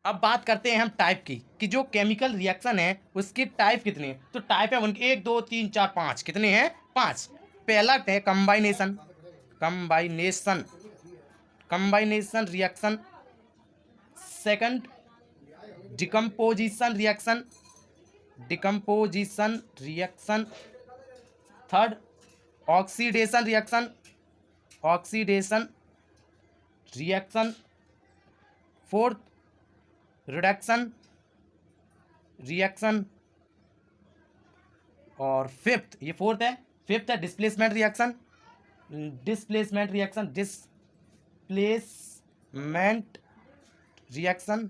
अब बात करते हैं हम टाइप की कि जो केमिकल रिएक्शन है उसकी टाइप कितनी है। तो टाइप है उनके 1 2 3 4 5, कितने हैं 5। पहला है कंबाइनेशन, कंबाइनेशन कंबाइनेशन reaction. Second decomposition reaction, decomposition reaction. Third oxidation reaction, oxidation reaction. Fourth reduction reaction. और फिफ्थ, ये फोर्थ है, फिफ्थ है displacement reaction, displacement reaction, displacement reaction.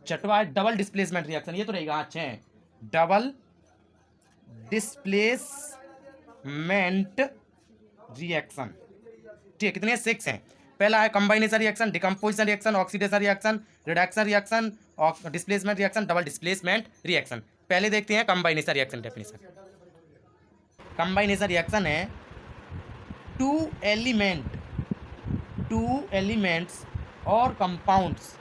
छठवा है डबल डिस्प्लेसमेंट रिएक्शन, ये तो रहेगा अच्छे हैं, डबल डिस्प्लेसमेंट रिएक्शन। ठीक है, कितने 6 हैं। पहला है कंबाइनेशन reaction, decomposition reaction, oxidation reaction, reduction reaction, displacement reaction, double displacement reaction. पहले देखते हैं कंबाइनेशन रिएक्शन डेफिनेशन। कंबाइनेशन रिएक्शन है टू एलिमेंट्स और compounds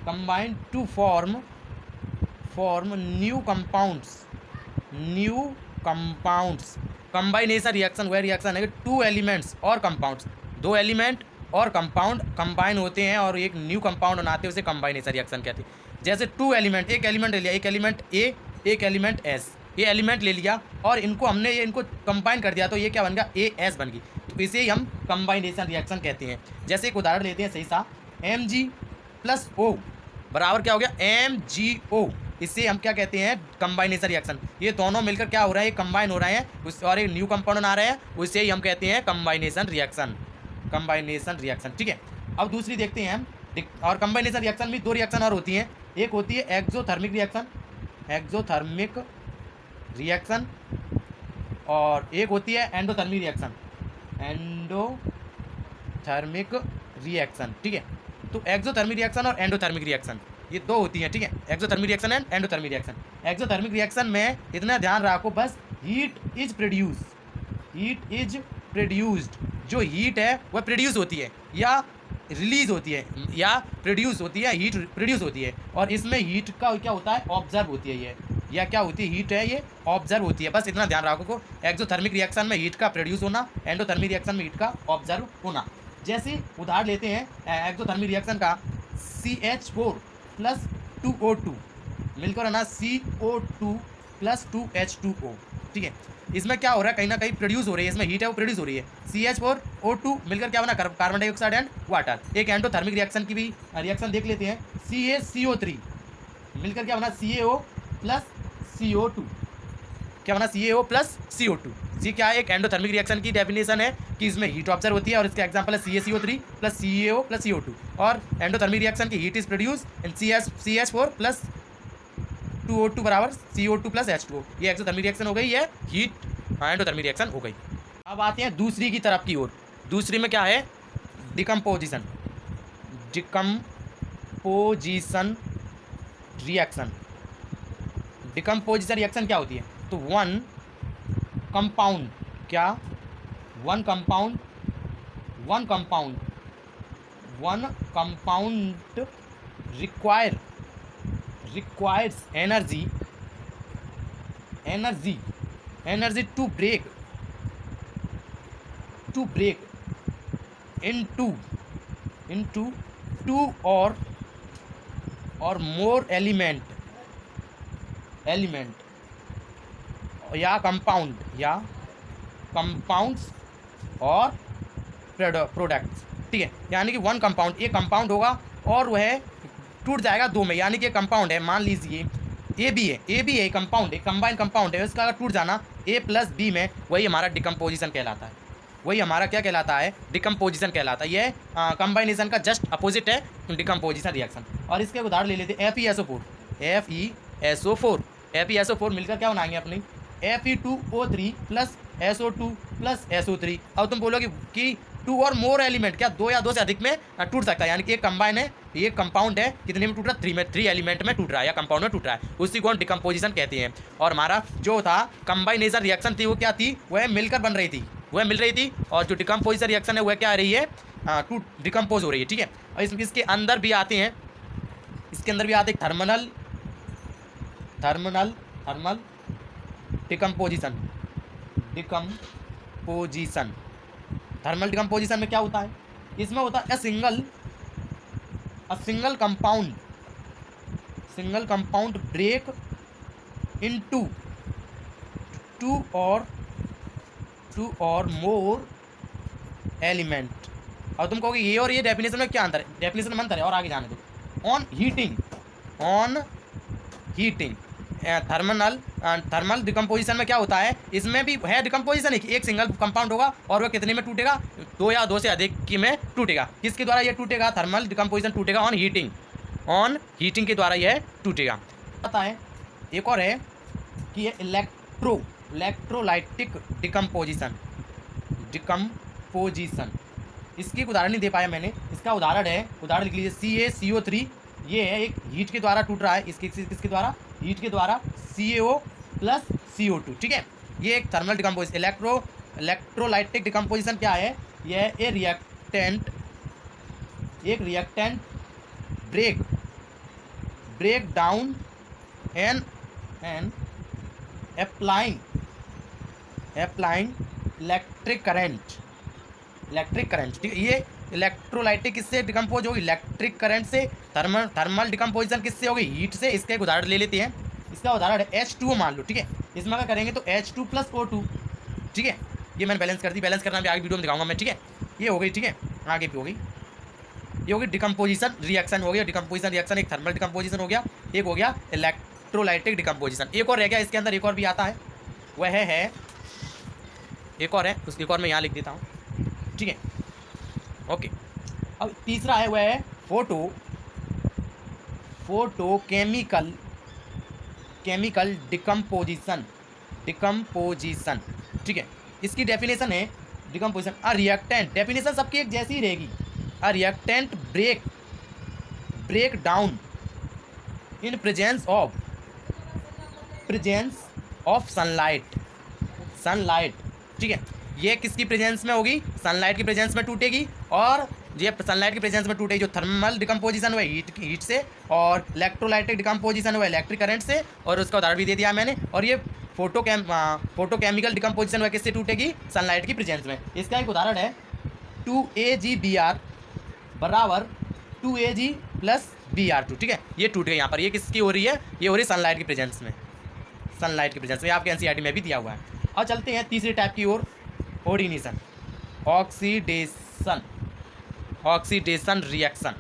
combine to form new compounds। कंबाइनेशन reaction वह रिएक्शन है कि 2 एलिमेंट्स और कंपाउंड्स, 2 एलिमेंट और कंपाउंड कंबाइन होते हैं और एक न्यू कंपाउंड बनाते हैं, उसे कंबाइनेशन रिएक्शन कहते हैं। जैसे 2 एलिमेंट, एक एलिमेंट ले लिया, एक एलिमेंट ए, एक एलिमेंट एस, ये एलिमेंट ले लिया और इनको कंबाइन कर दिया तो ये क्या बन गया, ए एस बन गई। तो इसे ही हम कंबाइनेशन रिएक्शन कहते हैं। जैसे एक उदाहरण लेते हैं सही सा, Mg+O बराबर क्या हो गया, MgO। इससे हम क्या कहते हैं, कंबाइनेशन रिएक्शन। ये दोनों मिलकर क्या हो रहा है, कंबाइन हो रहे हैं और एक न्यू कंपाउंड बना रहे हैं, उसे ही हम कहते हैं कंबाइनेशन रिएक्शन, कंबाइनेशन रिएक्शन। ठीक है, अब दूसरी देखते हैं हम। और कंबाइनेशन रिएक्शन में 2 रिएक्शन और होती हैं, एक होती है एक्सोथर्मिक रिएक्शन, और एक होती है एंडोथर्मिक रिएक्शन। ठीक है, तो एक्सोथर्मिक रिएक्शन और एंडोथर्मिक रिएक्शन ये 2 होती हैं। ठीक है, exothermic reaction and endothermic reaction. Exothermic reaction में इतना ध्यान रखो बस, हीट इज प्रोड्यूस्ड, जो हीट है वह प्रोड्यूस होती है या रिलीज होती है या प्रोड्यूस होती है, हीट प्रोड्यूस होती है। और इसमें हीट का क्या होता है, ऑब्जर्व होती है ये, या क्या होती है, हीट है ये ऑब्जर्व होती है। बस इतना ध्यान रखो, एक्सोथर्मिक रिएक्शन में हीट का प्रोड्यूस होना, एंडोथर्मिक रिएक्शन में हीट का ऑब्जर्व होना। जैसे उदाहरण लेते हैं एक्सोथर्मिक रिएक्शन का, CH4+2O2 मिलकर है ना CO2 + 2H2O। ठीक है, इसमें क्या हो रहा है, कहीं ना कहीं प्रोड्यूस हो रही है, इसमें हीट है वो प्रोड्यूस हो रही है। CH4O2 मिलकर क्या बना, कार्बन डाइऑक्साइड एंड वाटर। एक एंडोथर्मिक रिएक्शन की भी रिएक्शन देख लेते हैं, CaCO3 मिलकर क्या बना, CaO + CO2, क्या बना, CaO + CO2। ये क्या है, एक एंडोथर्मिक रिएक्शन की डेफिनेशन है कि इसमें हीट ऑब्जर्व होती है और इसका एग्जांपल है CaCO3 + CaO + CO2। और एंडोथर्मिक रिएक्शन की heat is produce in CH4 + 2O2 बराबर CO2 + H2O। ये एक्सोथर्मिक रिएक्शन हो गई, ये हीट एंडोथर्मिक रिएक्शन हो गई। अब आते हैं दूसरी की तरफ की ओर। दूसरी में क्या है, डिकम्पोजिशन रिएक्शन। डिकम्पोजिशन रिएक्शन क्या होती है, तो one compound requires energy to break into 2 or more element या कंपाउंड्स और प्रोडक्ट्स। ठीक है, यानी कि वन कंपाउंड, एक कंपाउंड होगा और वह टूट जाएगा 2 में। यानी कि एक कंपाउंड है, मान लीजिए ए बी है कंपाउंड है, कंबाइंड कंपाउंड है, उसका अगर टूट जाना A + B में, वही हमारा डिकम्पोजिशन कहलाता है। वही हमारा क्या कहलाता है, डिकम्पोजिशन कहलाता है। ये कंबाइनेशन का जस्ट अपोजिट है डिकम्पोजिशन रिएक्शन। और इसके उदाहरण ले लेते हैं, FeSO4 मिलकर क्या बनाएंगे अपनी, Fe2O3 + SO2 + SO3। अब तुम बोलोगे कि 2 और मोर एलिमेंट, क्या 2 या 2 से अधिक में टूट सकता है, यानी कि एक कंबाइन है, ये कंपाउंड है, कितने में टूट रहा है, 3 में, 3 एलिमेंट में टूट रहा है या कंपाउंड में टूट रहा है, उसी को हम डिकम्पोजिशन कहते हैं। और हमारा जो था कंबाइनेशन रिएक्शन थी वो क्या थी, वह मिलकर बन रही थी, वह मिल रही थी, और जो डिकम्पोजिशन रिएक्शन है वह क्या आ रही है, टू डिकम्पोज हो रही है, ठीक है। और इसके अंदर भी आते हैं, इसके अंदर भी आते हैं थर्मल डिकम्पोजिशन। थर्मल डिकम्पोजिशन में क्या होता है, इसमें होता है single compound break into two or more element. और तुम कहोगे ये और ये डेफिनेशन में क्या अंतर है, डेफिनेशन में अंतर है और आगे जाने दो। ऑन हीटिंग थर्मल डिकम्पोजिशन में क्या होता है, इसमें भी है डिकम्पोजिशन है कि एक सिंगल कंपाउंड होगा और वह कितने में टूटेगा, 2 या 2 से अधिक की में टूटेगा। किसके द्वारा यह टूटेगा, थर्मल डिकम्पोजिशन टूटेगा ऑन हीटिंग के द्वारा यह टूटेगा। पता है एक और है कि ये इलेक्ट्रोलाइटिक डिकम्पोजिशन। इसकी एक उदाहरण नहीं दे पाया मैंने, इसका उदाहरण लिख लीजिए CaCO3। ये है एक हीट के द्वारा टूट रहा है, किसके द्वारा, हीट के द्वारा, CaO प्लस CO2, ठीक है। ये एक थर्मल डिकम्पोजिशन। इलेक्ट्रोलाइटिक डिकम्पोजिशन क्या है, यह एक reactant break down and applying electric current, ठीक है। ये इलेक्ट्रोलाइटिक किससे डिकम्पोज होगी, इलेक्ट्रिक करंट से। थर्मल डिकम्पोजिशन किससे होगी, हीट से। इसका एक उदाहरण ले लेते हैं, इसका उदाहरण है H2O मान लो, ठीक है। इसमें क्या करेंगे तो H2 प्लस O2, ठीक है। ये मैंने बैलेंस कर दी, बैलेंस करना भी आगे वीडियो में दिखाऊंगा मैं, ठीक है। ये हो गई, ठीक है, आगे भी हो गई, ये हो गई डिकम्पोजिशन रिएक्शन हो गया। डिकम्पोजिशन रिएक्शन एक थर्मल डिकम्पोजिशन हो गया, एक हो गया इलेक्ट्रोलाइटिक डिकम्पोजिशन। एक और रह गया, इसके अंदर एक और भी आता है, वह है एक और है, उस एक और मैं यहाँ लिख देता हूँ, ठीक है, ओके। अब तीसरा है वह है केमिकल डिकम्पोजिशन, ठीक है। इसकी डेफिनेशन है डिकम्पोजिशन, अ रिएक्टेंट, डेफिनेशन सबकी एक जैसी ही रहेगी, a reactant break down in presence of sunlight, ठीक है। ये किसकी प्रेजेंस में होगी, सनलाइट की प्रेजेंस में टूटेगी, और ये सनलाइट की प्रेजेंस में टूटेगी। जो थर्मल डिकम्पोजिशन हुआ हीट से, और इलेक्ट्रोलाइटिक डिकम्पोजिशन हुआ इलेक्ट्रिक करंट से, और उसका उदाहरण भी दे दिया मैंने। और ये फोटोकेमिकल डिकम्पोजिशन हुआ किससे टूटेगी, सनलाइट की प्रेजेंस में। इसका एक उदाहरण है 2AgBr बराबर 2Ag प्लस Br2, ठीक है। ये टूट गई यहाँ पर, ये किसकी हो रही है, ये हो रही है सनलाइट की प्रेजेंस में, आपके NCERT में भी दिया हुआ है। और चलते हैं तीसरी टाइप की ओर, ऑक्सीडेशन रिएक्शन,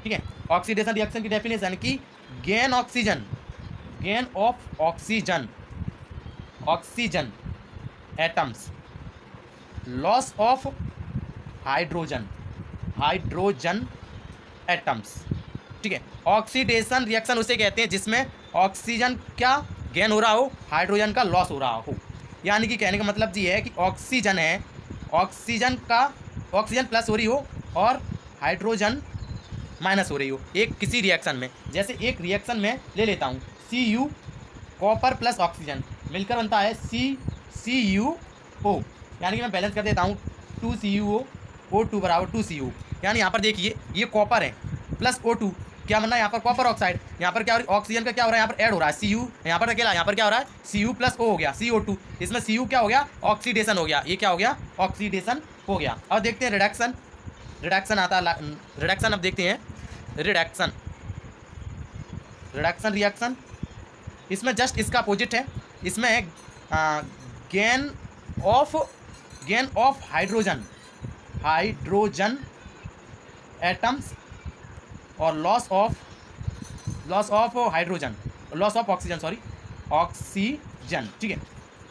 ठीक है। ऑक्सीडेशन रिएक्शन की डेफिनेशन की gain of oxygen atoms, loss of hydrogen atoms, ठीक है। ऑक्सीडेशन रिएक्शन उसे कहते हैं जिसमें ऑक्सीजन क्या गेन हो रहा हो, हाइड्रोजन का लॉस हो रहा हो। यानी कि कहने का मतलब ये है कि ऑक्सीजन प्लस हो रही हो और हाइड्रोजन माइनस हो रही हो एक किसी रिएक्शन में। जैसे एक रिएक्शन में ले लेता हूँ Cu कॉपर प्लस ऑक्सीजन मिलकर बनता है CuO, यानी कि मैं बैलेंस कर देता हूँ 2CuO O2 बराबर 2Cu। यानी यहाँ पर देखिए ये कॉपर है प्लस O2, क्या बनना है यहाँ पर कॉपर ऑक्साइड, यहाँ पर क्या हो रहा है ऑक्सीजन का क्या हो रहा है यहाँ पर ऐड हो रहा है Cu, यहाँ पर अकेला, यहाँ पर क्या हो रहा है Cu प्लस O हो गया CO2, इसमें Cu क्या हो गया ऑक्सीडेशन हो गया, ये क्या हो गया ऑक्सीडेशन हो गया। अब देखते हैं रिडक्शन आता है, रिडक्शन अब देखते हैं रिडक्शन रिएक्शन। इसमें जस्ट इसका अपोजिट है, इसमें है गेन ऑफ हाइड्रोजन एटम्स और लॉस ऑफ ऑक्सीजन, ठीक है,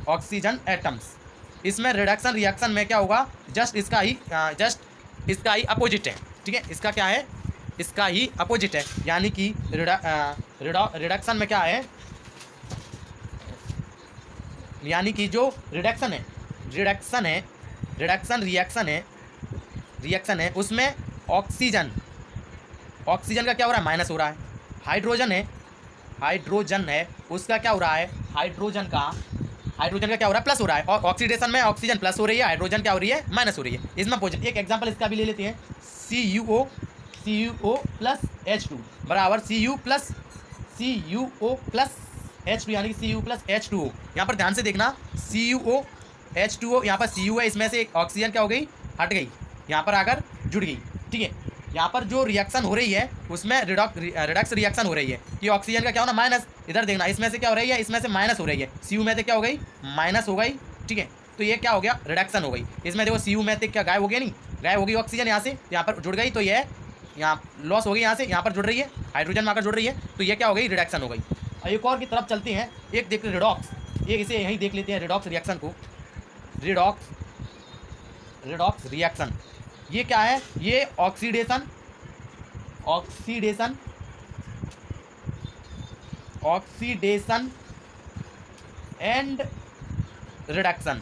ऑक्सीजन एटम्स। इसमें रिडक्शन रिएक्शन में क्या होगा, जस्ट इसका ही अपोजिट है, ठीक है। इसका क्या है, इसका ही अपोजिट है, यानी कि रिडक्शन में क्या है, यानी कि जो रिडक्शन रिएक्शन है उसमें ऑक्सीजन का क्या हो रहा है माइनस हो रहा है, हाइड्रोजन है उसका क्या हो रहा है हाइड्रोजन का क्या हो रहा है, प्लस हो रहा है, और ऑक्सीडेशन में ऑक्सीजन प्लस हो रही है, हाइड्रोजन क्या हो रही है, माइनस हो रही है। इसमें पॉजिटिव, एक एग्जांपल इसका भी ले लेते हैं, CuO प्लस H2 बराबर Cu प्लस H2 यानी कि Cu प्लस H2O। यहाँ पर ध्यान से देखना, CuO H2O, यहाँ पर Cu है, इसमें से ऑक्सीजन क्या हो गई, हट गई, यहाँ पर आकर जुड़ गई, ठीक है। यहाँ पर जो रिएक्शन हो रही है उसमें रिडक्स रिएक्शन हो रही है, कि ऑक्सीजन का क्या होना, माइनस, इधर देखना, इसमें से क्या हो रही है, इसमें से माइनस हो रही है, Cu में से क्या हो गई, माइनस हो गई, ठीक है। तो ये क्या हो गया, रिडक्शन हो गई। इसमें देखो Cu में से क्या गायब हो गया, नहीं गायब हो गई ऑक्सीजन, यहाँ से यहाँ पर जुड़ गई, तो ये यहाँ लॉस हो गई, यहाँ से यहाँ पर जुड़ रही है, हाइड्रोजन में आकर जुड़ रही है, तो ये क्या हो गई, रिडक्शन हो गई। एक और की तरफ चलते हैं, एक देखते हैं रिडॉक्स, एक इसे यहीं देख लेते हैं रिडॉक्स रिएक्शन को। रिडॉक्स रिएक्शन ये क्या है, ये ऑक्सीडेशन एंड रिडक्शन,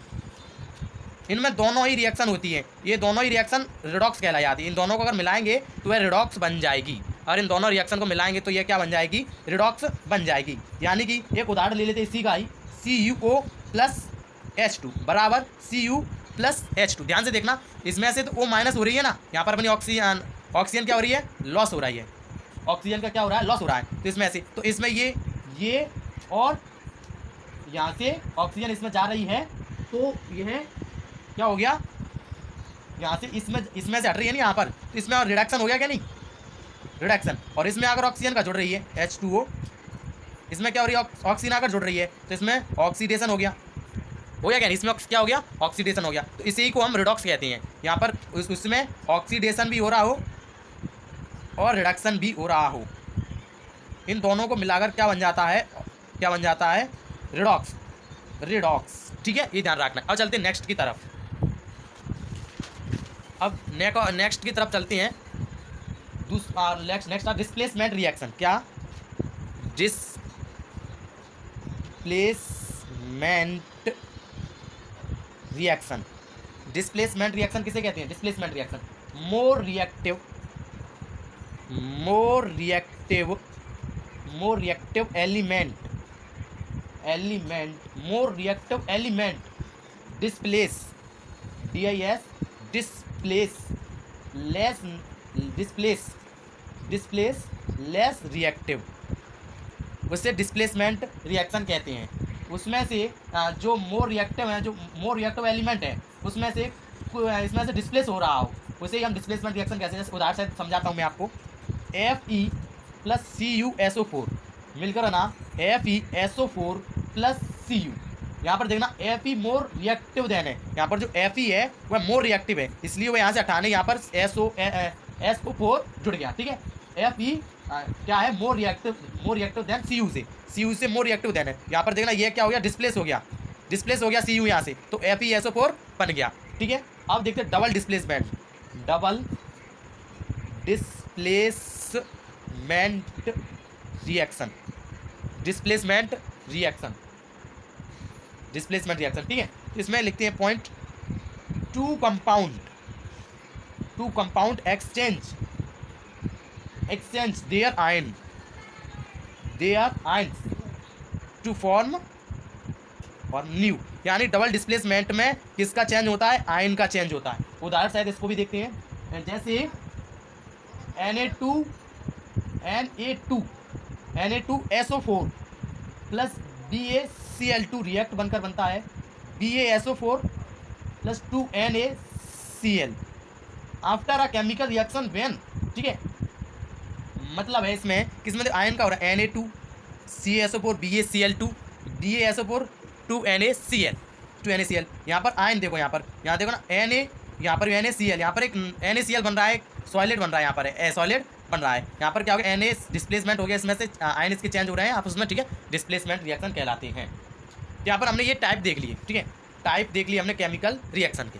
इनमें दोनों ही रिएक्शन होती है, ये दोनों ही रिएक्शन रिडॉक्स कहलाई जाती है। इन दोनों को अगर मिलाएंगे तो यह रिडॉक्स बन जाएगी, और इन दोनों रिएक्शन को मिलाएंगे तो ये क्या बन जाएगी, रिडॉक्स बन जाएगी। यानी कि एक उदाहरण ले लेते हैं इसी का ही, CuO प्लस H2 बराबर Cu प्लस H2। ध्यान से देखना, इसमें से तो O माइनस हो रही है ना, यहाँ पर अपनी ऑक्सीजन क्या हो रही है, लॉस हो रही है, ऑक्सीजन का क्या हो रहा है, लॉस हो रहा है। तो इसमें से, तो इसमें ये और यहाँ से ऑक्सीजन इसमें जा रही है, तो यह क्या हो गया, यहाँ से इसमें से हट रही है ना यहाँ पर, तो इसमें और रिडक्शन हो गया क्या, नहीं रिडक्शन। और इसमें अगर ऑक्सीजन का जुड़ रही है H2O, इसमें क्या हो रही है, ऑक्सीजन आकर जुड़ रही है, तो इसमें ऑक्सीडेशन हो गया क्या, इसमें क्या हो गया, ऑक्सीडेशन हो गया। तो इसी को हम रिडॉक्स कहते हैं। यहाँ पर उसमें ऑक्सीडेशन भी हो रहा हो और रिडक्शन भी हो रहा हो, इन दोनों को मिलाकर क्या बन जाता है, रिडॉक्स, ठीक है, ये ध्यान रखना है। अब चलते हैं नेक्स्ट की तरफ, अब नेक्स्ट की तरफ चलते हैं। नेक्स्ट डिस्प्लेसमेंट रिएक्शन, क्या, डिस्प्लेसमेंट रिएक्शन किसे कहते हैं, displacement reaction, more reactive element displace less reactive, उसे डिस्प्लेसमेंट रिएक्शन कहते हैं। उसमें से जो मोर रिएक्टिव एलिमेंट है, उसमें से इसमें से डिस्प्लेस हो रहा हो, उसे ही हम डिस्प्लेसमेंट रिएक्शन कहते हैं। जैसे उदाहरण से समझाता हूँ मैं आपको, Fe प्लस CuSO4 मिलकर ना FeSO4 प्लस Cu, यहाँ पर देखना Fe मोर रिएक्टिव देन है, यहाँ पर जो Fe है वह मोर रिएक्टिव है, इसलिए वो यहाँ से हटाने यहाँ पर SO4 जुड़ गया, ठीक है। Fe क्या है, मोर रिएक्टिव देन Cu से मोर रिएक्टिव देन है। यहाँ पर देखना ये क्या हो गया, डिस्प्लेस हो गया Cu यहाँ से, तो FeSO4 बन गया, ठीक है। अब देखते हैं डबल डिस्प्लेसमेंट रिएक्शन, ठीक है। इसमें लिखते हैं point, two compound exchange their ion to form और न्यू, यानी डबल डिस्प्लेसमेंट में किसका चेंज होता है, आयन का चेंज होता है। उदाहरण शायद इसको भी देखते हैं, जैसे Na2SO4 प्लस BaCl2 रिएक्ट बनकर बनता है BaSO4 plus 2NaCl after a chemical reaction when, ठीक है। मतलब है इसमें किसमें आयन का हो रहा है, Na2CaSO4 BaCl2 BaSO4 2NaCl। यहाँ पर आयन देखो, यहाँ देखो ना Na, यहाँ पर NaCl, यहाँ पर एक NaCl बन रहा है, सॉलिड बन रहा है, यहाँ पर सॉलिड बन रहा है, यहाँ पर क्या हो गया, Na डिस्प्लेसमेंट हो गया, इसमें से आयन इसके चेंज हो रहे हैं आप उसमें, ठीक है, डिस्प्लेसमेंट रिएक्शन कहलाते हैं। यहाँ पर हमने ये टाइप देख लिए, ठीक है, टाइप देख लिए हमने केमिकल रिएक्शन के।